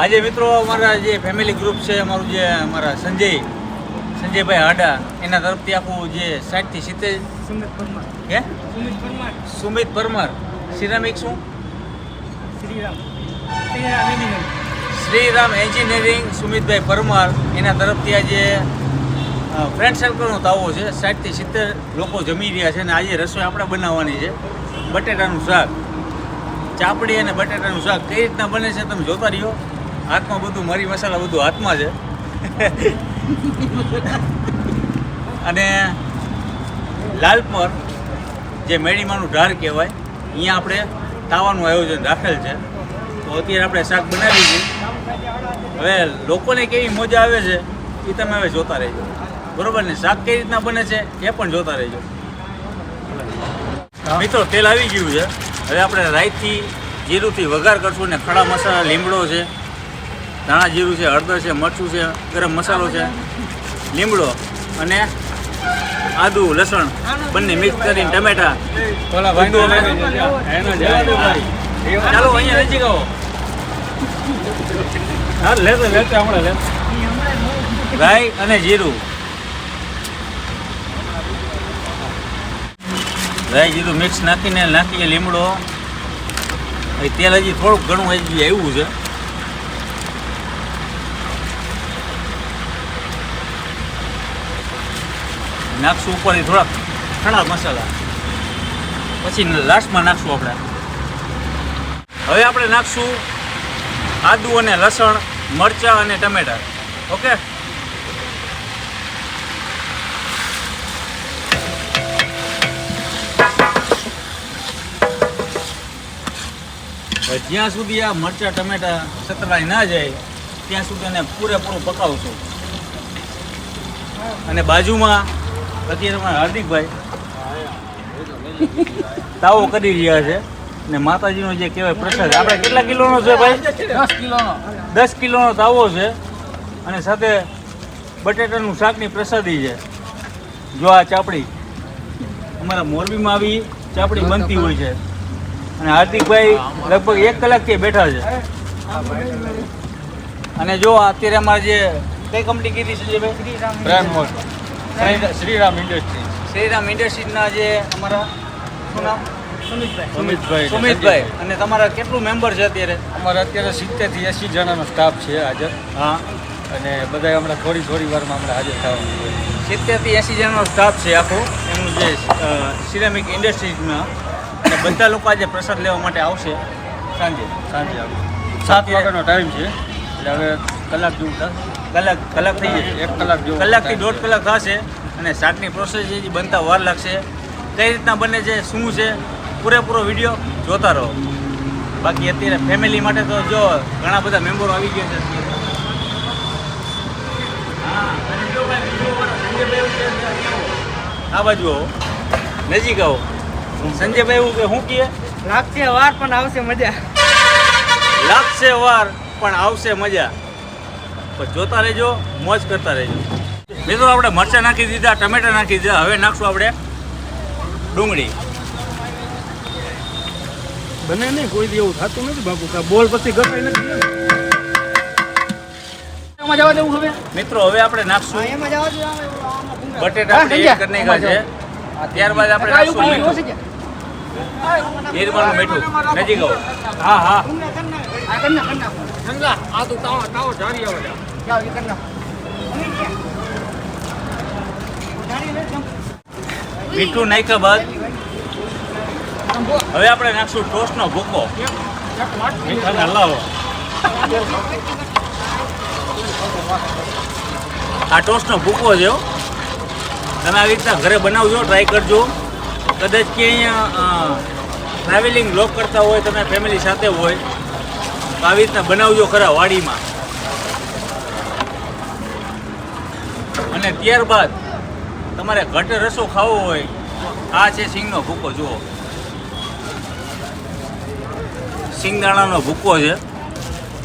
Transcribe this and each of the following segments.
આજે મિત્રો અમારા જે ફેમિલી ગ્રુપ છે, અમારું જે અમારા સંજયભાઈ હાડા, એના તરફથી આખું જે 60 થી 70 સુમિત પરમાર સિરામિક શું શ્રીરામ એન્જિનિયરિંગ સુમિતભાઈ પરમાર એના તરફથી આજે ફ્રેન્ડ સર્કલનો તાવો છે. 60 થી 70 લોકો જમી રહ્યા છે અને આજે રસોઈ આપણે બનાવવાની છે. બટેટાનું શાક, ચાપડી અને બટેટાનું શાક કઈ રીતના બને છે તમે જોતા રહ્યો. હાથમાં બધું મરી મસાલા બધું હાથમાં છે. અને લાલપર જે મેડીમાનું ઢાર કહેવાય, અહીંયા આપણે તાવાનું આયોજન રાખેલ છે. તો અત્યારે આપણે શાક બનાવી છીએ. હવે લોકોને કેવી મજા આવે છે એ તમે હવે જોતા રહેજો, બરોબર ને. શાક કઈ રીતના બને છે એ પણ જોતા રહેજો. મિત્રો તેલ આવી ગયું છે. હવે આપણે રાઈથી જીરુંથી વઘાર કરશું ને ખડા મસાલા, લીમડો છે, ધાણા જીરું છે, હળદર છે, મરચું છે, ગરમ મસાલો છે, લીમડો અને આદુ લસણ બંને મિક્સ કરીને ટમેટા. ચાલો અહીંયા નજીક આવો. હા લેતો હમણાં લે. રાઈ અને જીરું, રાઈ જીરું મિક્સ નાખીએ લીમડો. તેલ હજી થોડુંક ઘણું હજી આવ્યું છે. નાખશું ઉપરથી થોડાક ખડા મસાલા, પછી લાસ્ટમાં નાખશું આપણે. હવે આપણે નાખશું આદુ અને લસણ, મરચાં અને ટમેટા. ઓકે, જ્યાં સુધી આ મરચાં ટમેટા સતરાઈ ના જાય ત્યાં સુધી એને પૂરેપૂરું પકાવશું. અને બાજુમાં અત્યારે અમારા હાર્દિકભાઈ તાવો કરી રહ્યા છે. ને માતાજીનો જે કહેવાય પ્રસાદ, આપણે કેટલા કિલોનો છે ભાઈ? 10 કિલોનો તાવો છે. અને સાથે બટેટાનું શાકની પ્રસાદી છે. જો આ ચાપડી અમારા મોરબીમાં આવી ચાપડી બનતી હોય છે. અને હાર્દિકભાઈ લગભગ 1 કલાકથી બેઠા છે. અને જો અત્યારે અમારે જે કઈ કંપની કીધી છે ભાઈ? શ્રીરામ ઇન્ડસ્ટ્રીઝના જે અમારા શું નામ? સુમિતભાઈ. અને તમારા કેટલું મેમ્બર છે અત્યારે? અમારા અત્યારે 70 થી 80 જણાનો સ્ટાફ છે હાજર. હા, અને બધા હમણાં થોડી વારમાં હમણાં હાજર થવાનું છે. 70 થી 80 જણાનો સ્ટાફ છે આખો એમનું જે સિરામિક ઇન્ડસ્ટ્રીઝમાં. અને બધા લોકો આજે પ્રસાદ લેવા માટે આવશે. સાંજે આવે 7 વાગ્યાનો ટાઈમ છે. એટલે હવે કલાક જેવું થશે. કલાક થઈ જશે. 1 કલાક જેવું, કલાકથી 1.5 કલાક થશે. અને શાકની પ્રોસેસ જે બનતા વાર લાગશે. કઈ રીતના બને છે, શું છે, પૂરેપૂરો વિડીયો જોતા રહો. બાકી અત્યારે ફેમિલી માટે તો જો ઘણા બધા મેમ્બરો આવી ગયા છે. આ બાજુ આવો, નજીક આવો. સંજયભાઈ એવું કે શું કહે? લાગશે વાર પણ આવશે મજા. લાગશે વાર પણ આવશે મજા. પણ જોતા રહેજો, મોજ કરતા રહેજો. મિત્રો આપણે મરચાં નાખી દીધા, ટમેટા નાખી દીધા. હવે નાખશું આપણે ડુંગળી. બને નહીં કોઈ દી એવું થતું નથી બાપુ. બોલ પછી ગપાઈ નથી. એમાં જવા દેવું હવે. મિત્રો હવે આપણે નાખશું એમાં જવા દે. બટેટા આપણે એડ કરી નાખ્યા છે. ત્યારબાદ આપણે નાખશું મીઠું. મીઠું નજીક આવો. હા મીઠું નાખ્યા બાદ હવે આપણે નાખશું ટોસ્ટનો ભૂકો. મીઠાને હલાવો. આ ટોસ્ટનો ભૂકો છે. તમે આવી રીતના ઘરે બનાવજો, ટ્રાય કરજો. કદાચ કે અહીંયા ટ્રાવેલિંગ બ્લોગ કરતા હોય, તમે ફેમિલી સાથે હોય તો આવી રીતના બનાવજો ખરા વાડીમાં. અને ત્યારબાદ તમારે ઘટે રસો ખાવો હોય, આ છે સિંગનો ભૂકો. જુઓ, સિંગદાણાનો ભૂકો છે.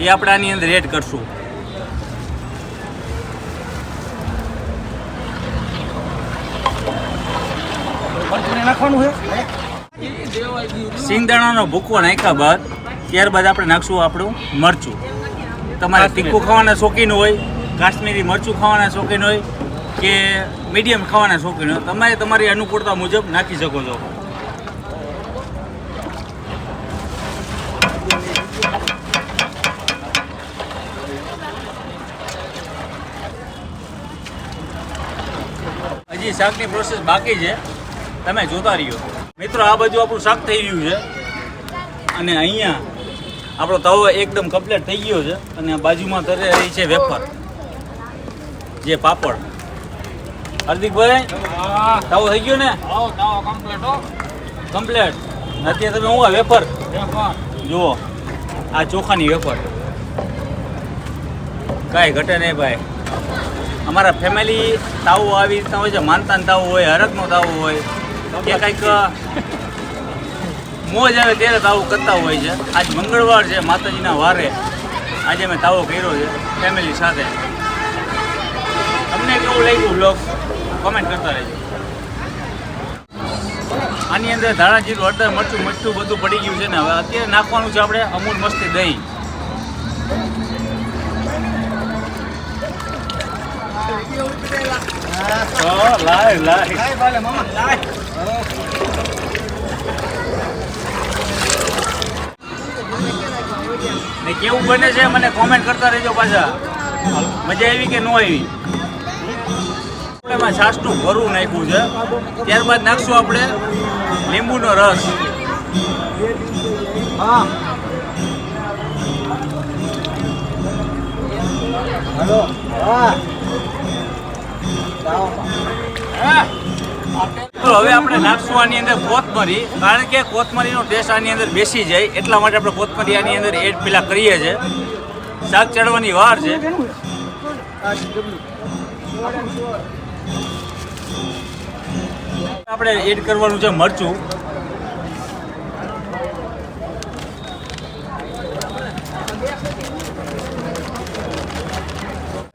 એ આપણે આની અંદર એડ કરશું. નાખવાનું છે. સિંગદાણાનો ભૂકો નાખ્યા બાદ ત્યારબાદ આપણે નાખશું આપણું મરચું. તમારે તીખું ખાવાના શોખીન હોય, કાશ્મીરી મરચું ખાવાના શોખીન હોય કે મીડિયમ ખાવાના શોખીન હોય, તમે તમારી અનુકૂળતા મુજબ નાખી શકો છો. હજી શાકની પ્રોસેસ બાકી છે, તમે જોતા રહ્યો. મિત્રો આ બાજુ આપણું શાક થઈ રહ્યું છે અને અહીંયા આપણો તવો એકદમ કમ્પ્લીટ થઈ ગયો છે અને આ બાજુમાં તરે રહી છે વેફર, જે પાપડ. હાર્દિકભાઈ તવો થઈ ગયો ને? કમ્પ્લીટ. અત્યારે તમે હું વેફર જુઓ, આ ચોખાની વેફર, કાંઈ ઘટે નહીં ભાઈ. અમારા ફેમિલી તાવો આવી રીતના હોય છે, માનતાનો તાવો હોય, હરકનો તાવો હોય કે કંઈક મોજ આવે ત્યારે તાવો કરતા હોય છે. આજ મંગળવાર છે, માતાજીના વારે આજે મેં તાવો કર્યો છે ફેમિલી સાથે. તમને કેવું લાગ્યું બ્લોગ કોમેન્ટ કરતા રહેજો. આની અંદર ધાણા જીરું, હળદર, મરચું બધું પડી ગયું છે ને હવે અત્યારે નાખવાનું છે આપણે અમૂલ મસ્તી દહીં. ને કેવું બને છે મને કોમેન્ટ કરતા રહેજો પાછા. મજા આવી કે ન આવી? એમાં છાશનું ભરવું નાખ્યું છે, ત્યારબાદ નાખશું આપણે લીંબુનો રસ. હવે આપણે નાખશું આની અંદર કોથમરી, કારણ કે કોથમરીનો ટેસ્ટ આની અંદર બેસી જાય એટલા માટે આપણે કોથમરી આની અંદર એડ પેલા કરીએ છીએ. શાક ચડવાની વાર છે. આપણે એડ કરવાનું છે મરચું.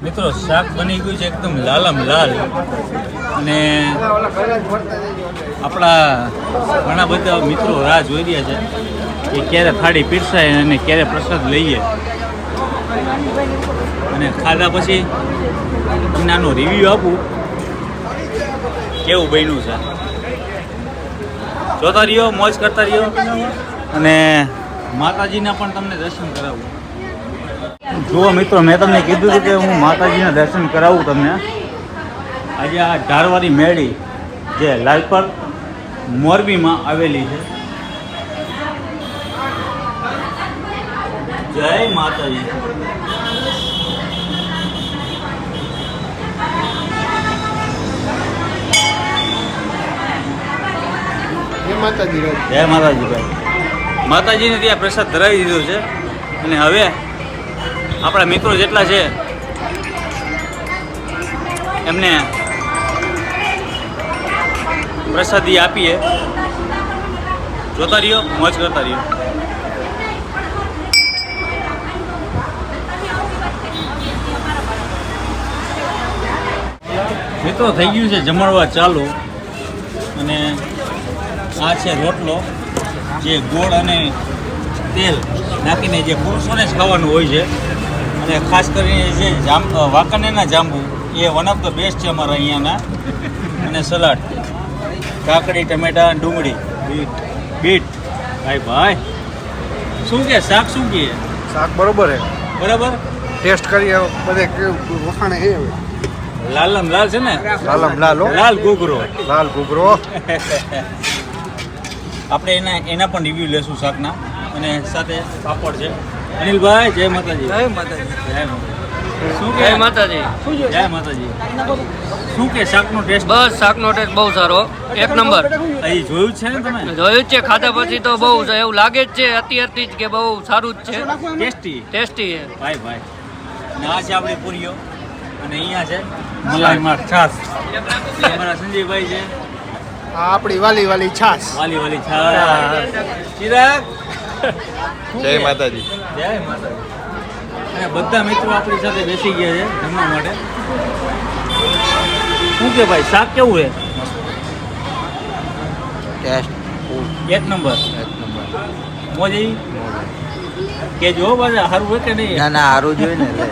મિત્રો શાક બની ગયું છે એકદમ લાલમ લાલ અને આપણા ઘણા બધા મિત્રો રાહ જોઈ રહ્યા છે કે ક્યારે થાળી પીરસાય અને ક્યારે પ્રસાદ લઈએ અને ખાધા પછી એનાનો રિવ્યૂ આપું કેવું બન્યું છે. જોતા રહ્યો, મોજ કરતા રહ્યો અને માતાજીના પણ તમને દર્શન કરાવું. જુઓ મિત્રો, મેં તમને કીધું હતું કે હું માતાજીના દર્શન કરાવું તમને. આજે આ ઢારવાળી મેળી જે લાલપર મોરબીમાં આવેલી છે. જય માતાજી. જય માતાજી ભાઈ. માતાજીને ત્યાં પ્રસાદ ધરાવી દીધો છે અને હવે આપણા મિત્રો જેટલા છે એમને પ્રસાદી આપીએ. જોતા રહ્યો, મોજ કરતા રહ્યો. મિત્રો થઈ ગયું છે જમણવાર ચાલુ અને આ છે રોટલો જે ગોળ અને તેલ નાખીને જે પુરુષોને જ ખાવાનું હોય છે અને ખાસ કરીને જે વાંકાનેરના જાંબુ એ વન ઓફ ધ બેસ્ટ છે અમારા અહીંયાના. અને સલાડ, કાકડી, ટમેટા, ડુંગળી, બીટ. ભાઈ શું કે શાક શું કહે? શાક બરોબર હે, બરાબર ટેસ્ટ કરી બધે વખાણે હે. લાલમ લાલ છે ને, લાલમ લાલ હો, લાલ ઘૂઘરો. લાલ ઘૂઘરો. આપણે એના પણ રિવ્યૂ લેશું શાકના અને સાથે પાપડ છે. અનિલભાઈ જય માતાજી. જય માતાજી. જય માતાજી. શું કે જય માતાજી. જય માતાજી. શું કે શાકનો ટેસ્ટ? બસ શાકનો ટેસ્ટ બહુ સારો, એક નંબર. અહીં જોયું જ છે ને તમે? જોયું જ છે, ખાધા પછી તો બહુ એવું લાગે જ છે અત્યારથી જ કે બહુ સારું જ છે, ટેસ્ટી છે. ભાઈ અને આ છે આપણી પૂરીઓ અને અહીંયા છે મલાઈમાં છાસ. અમારા સંજયભાઈ છે, આ આપણી વાલી વાલી છાસ. વાલી છાસ. ચિરાગ જય માતાજી. જય માતાજી. અને બધા મિત્રો આપણી સાથે બેસી ગયા છે જમવા માટે. શું કે ભાઈ શાક કેવું છે? ટેસ્ટ એક નંબર. મોજ આવી. કે જો બાજુ સારું હોય કે નહીં ના ના સારું જોઈએ ને એટલે.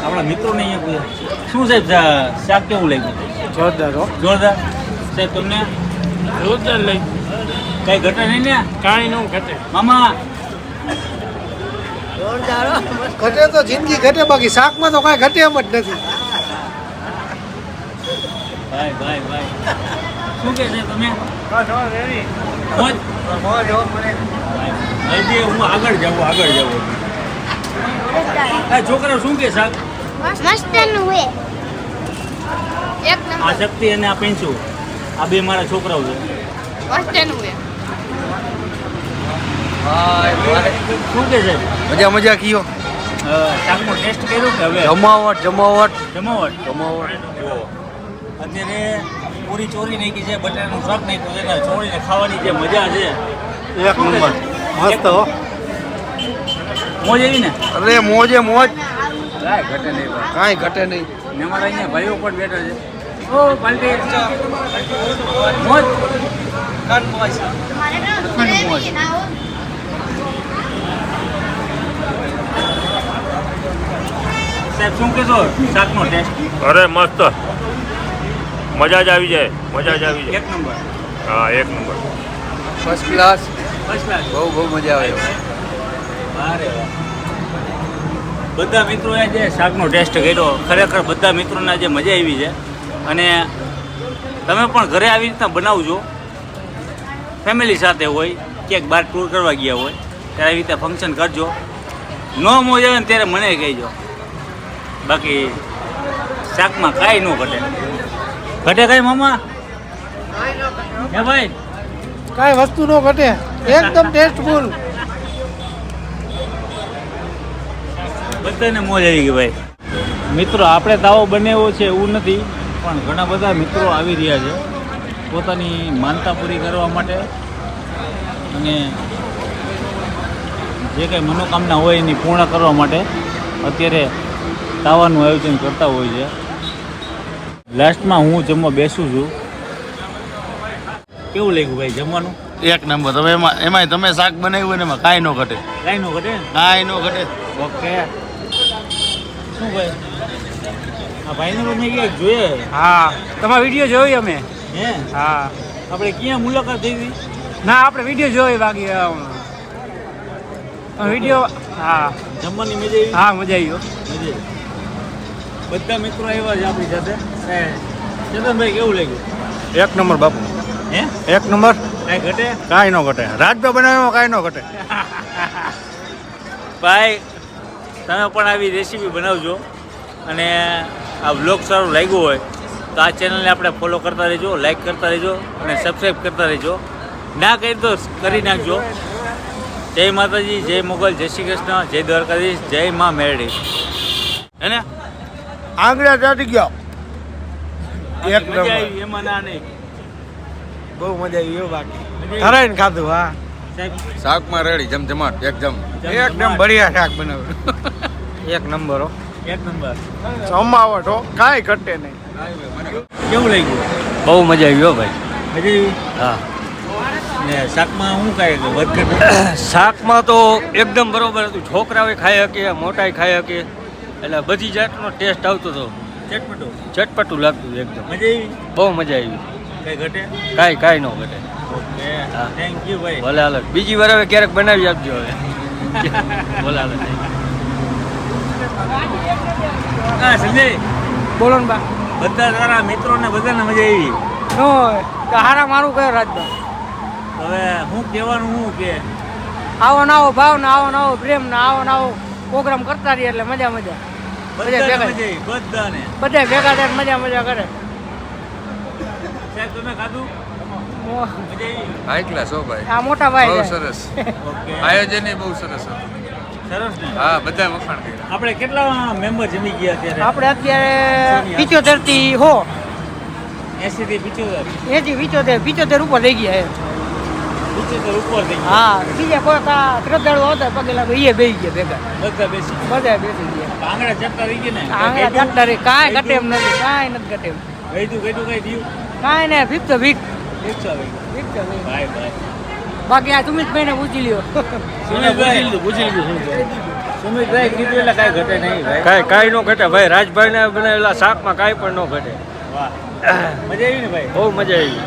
આપણા મિત્રોને અહીંયા પૂછે. શું સાહેબ શાક કેવું લાગ્યું? જોરદાર હો. જોરદાર. સાહેબ તમને જોરદાર લઈ કઈ ઘટે નહીં ને કાંઈ નું ઘટે મામા? ઘટે તો જિંદગી ઘટે, બાકી શાકમાં તો કાંઈ ઘટે એમ જ નથી. ભાઈ ભાઈ ભાઈ શું કે છે તમે? મોજ? ભાઈ, હજી હું આગળ જાઉં. આ છોકરા શું કે શાક? મસ્તનું હે એક આ શક્તિ અને આ પેન્સુ, આ બે મારા છોકરાઓ છે. મસ્તનું હે શું કે છે? મજા મજા કયો. શાકનો ટેસ્ટ કર્યો કે હવે જમાવટ જમાવટ જમાવટ. જો અત્યારે પૂરી ચોરી નાખી છે, બટાટાનું શાક નાખ્યું છે ને ચોરીને ખાવાની જે મજા છે એક નંબર. મસ્ત હો. મોજ એવી ને? અરે મોજે મોજ. કાંઈ ઘટે નહીં. કાંઈ ઘટે નહીં. ને અમારા અહીંયા ભાઈઓ પણ બેઠા છે. ઓ પાલટી મોજ. મોજ. સાહેબ શું કહેશો શાકનો ટેસ્ટ? અરે મસ્ત, મજા જ આવી જાય, મજા જ આવી જાય. એક નંબર. હા, એક number. First class. First class. બહુ મજા આવે. અરે વાહ. બધા મિત્રોએ જે શાકનો ટેસ્ટ કર્યો, ખરેખર બધા મિત્રોને જે મજા આવી છે. અને તમે પણ ઘરે આવી રીતના બનાવજો. ફેમિલી સાથે હોય, ક્યાંક બહાર ટૂર કરવા ગયા હોય ત્યારે આવી રીતે ફંક્શન કરજો. ન મોજ આવે ને ત્યારે મને કહેજો. બાકી શાકમાં કાંઈ ન ઘટે. ઘટે કાંઈ મામા? હે ભાઈ? કાંઈ વસ્તુ નો ઘટે. એકદમ ટેસ્ટફુલ. બધાને મોજ આવી ગઈ ભાઈ. મિત્રો આપણે તાવો બનાવ્યો છે એવું નથી, પણ ઘણા બધા મિત્રો આવી રહ્યા છે પોતાની માનતા પૂરી કરવા માટે અને જે કંઈ મનોકામના હોય એની પૂર્ણ કરવા માટે અત્યારે તાવાનું આયોજન કરતા હોય છે. લાસ્ટમાં હું જમવા બેસું છું. કેવું લાગ્યું ભાઈ જમવાનું? એક નંબર. તમે એમાંય તમે શાક બનાવ્યું હોય ને એમાં કાંઈ ન ઘટે. કાંઈ ન ઘટે? કાંઈ ન ઘટે. ઓકે. શું ભાઈ આ ભાઈને તો મેં ક્યાંક જોઈએ. હા, તમારો વિડીયો જોયો અમે. હે? હા. આપણે ક્યાં મુલાકાત થઈ હતી? ના, આપણે વિડીયો જોયો બાકી વિડીયો. હા જમવાની મજા આવી? હા, મજા આવી. મજા આવી. બધા મિત્રો આવ્યા છે આપણી સાથે. ચેતનભાઈ કેવું લાગ્યું? એક નંબર બાપુ. હે? એક નંબર. કાંઈ ઘટે? કાંઈ ન ઘટે. રાજભાઈ બનાવ્યો કાંઈ ન ઘટે. ભાઈ તમે પણ આવી રેસીપી બનાવજો અને આ વ્લોગ સારું લાગ્યું હોય તો આ ચેનલને આપણે ફોલો કરતા રહેજો, લાઈક કરતા રહેજો અને સબસ્ક્રાઈબ કરતા રહેજો. ના કરી તો કરી નાખજો. જય માતાજી, જય મોગલ, જય શ્રી કૃષ્ણ, જય દ્વારકાધીશ, જય મા મેરડી. હે ને? આંગળા ચાટી ગયો. એક મજા નંબર. આવી એમાં ના નહીં. બહુ મજા આવી. એવું બાકી મજા આવી? ધરાઈને ખાધું. હા, સાહેબ શાકમાં રેડી જમજમાટ એકદમ. એકદમ બઢિયા શાક બનાવ્યું. એક નંબર હો. એક નંબર. જમાવટ હો. કાંઈ ઘટે નહીં. કેવું લાગ્યું? બહુ મજા આવી હો ભાઈ. મજા આવી? હા, ને શાકમાં શું કાંઈ વધઘટ? શાકમાં તો એકદમ બરોબર હતું. છોકરાઓએ ખાઈ શકીએ, મોટાએ ખાઈ શકીએ, એટલે બધી જાતનો ટેસ્ટ આવતો હતો. ચટપટું. ચટપટું લાગતું એકદમ. મજા આવી? બહુ મજા આવી. કઈ ઘટે? કાંઈ ન ઘટે. ઓકે. હા. થેન્ક યુ ભાઈ. ભલે હાલો, બીજી વાર હવે ક્યારેક બનાવી આપજો હવે. ભલે હાલો. હા સંજય, બોલો ને બા. બધા તારા મિત્રોને બધાને મજા આવી. નો હારા મારું કયો રાજભાઈ. હવે હું કહેવાનું હું કે આવો નવો ભાવ ને આવો નવો પ્રેમ ને આવો નવો પ્રોગ્રામ કરતા રહીએ એટલે મજા મજા. બધાને ભેગા. મજા આવી. બધાને. બધા ભેગા થઈને મજા કરે. સાહેબ તમે ખાધું? મજા આવી? હાઈ ક્લાસ હો ભાઈ. આ મોટા ભાઈ બહુ છે. સરસ. ઓકે. આયોજન બહુ સરસ હતું. સરસ ને? હા, બધા વખાણ કર્યા. આપણે કેટલા મેમ્બર જમી ગયા અત્યારે? આપણે અત્યારે 75 થી 100 80 થી 75. 75 ઉપર થઈ ગયા. 75 ઉપર થઈ ગયા. હા, બીજા કોઈ શ્રદ્ધાળુ આવતા પગે લાગે એ બેસી ગયા ભેગા. બધા બેસી બધા બેસી ગયા. આંગળા ચપટા રહી ગયા ને? આંગળા ચટતા રહી. કાંઈ ઘટે એમ નથી. કાંઈ નથી ઘટે એમ. ગઈતું કઈ થયું? કાંઈ ને ભીખ તો ભીખ. ઠીક છે ભાઈ. ભીખ તો ભીખ. ભાઈ ભાઈ. બાકી આ સુમિતભાઈને પૂછી લ્યો. સુમિતભાઈ કીધું એટલે કાંઈ ઘટે નહીં ભાઈ. કાંઈ ન ઘટે ભાઈ. રાજભાઈને બનાવેલા શાકમાં કાંઈ પણ ન ઘટે. વાહ મજા આવી ને ભાઈ. બહુ મજા આવી.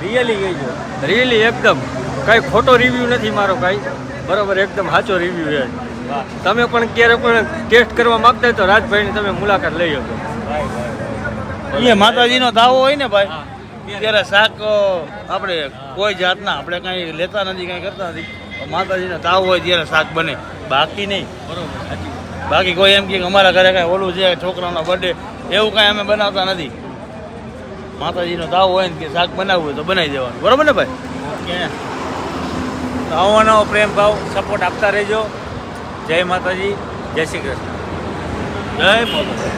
રિયલી ગઈ છો. રિયલી એકદમ કાંઈ ખોટો રિવ્યૂ નથી મારો કાંઈ. બરોબર એકદમ સાચો રિવ્યૂ છે. વાહ તમે પણ ક્યારે પણ ટેસ્ટ કરવા માંગતા હોય તો રાજભાઈની તમે મુલાકાત લઈ શકો. એ માતાજીનો દાવો હોય ને ભાઈ ત્યારે શાક આપણે કોઈ જાતના આપણે કાંઈ લેતા નથી કાંઈ કરતા નથી. માતાજીનો દાવો હોય ત્યારે શાક બને, બાકી નહીં. બાકી કોઈ એમ કે અમારા ઘરે કાંઈ ઓલું છે છોકરાનો બર્થડે એવું કાંઈ અમે બનાવતા નથી. માતાજીનો દાવો હોય ને કે શાક બનાવવું હોય તો બનાવી દેવાનું. બરોબર ને ભાઈ? ઓકે તો આવો નવો પ્રેમ ભાવ સપોર્ટ આપતા રહેજો. જય માતાજી, જય શ્રી કૃષ્ણ. જય માતા.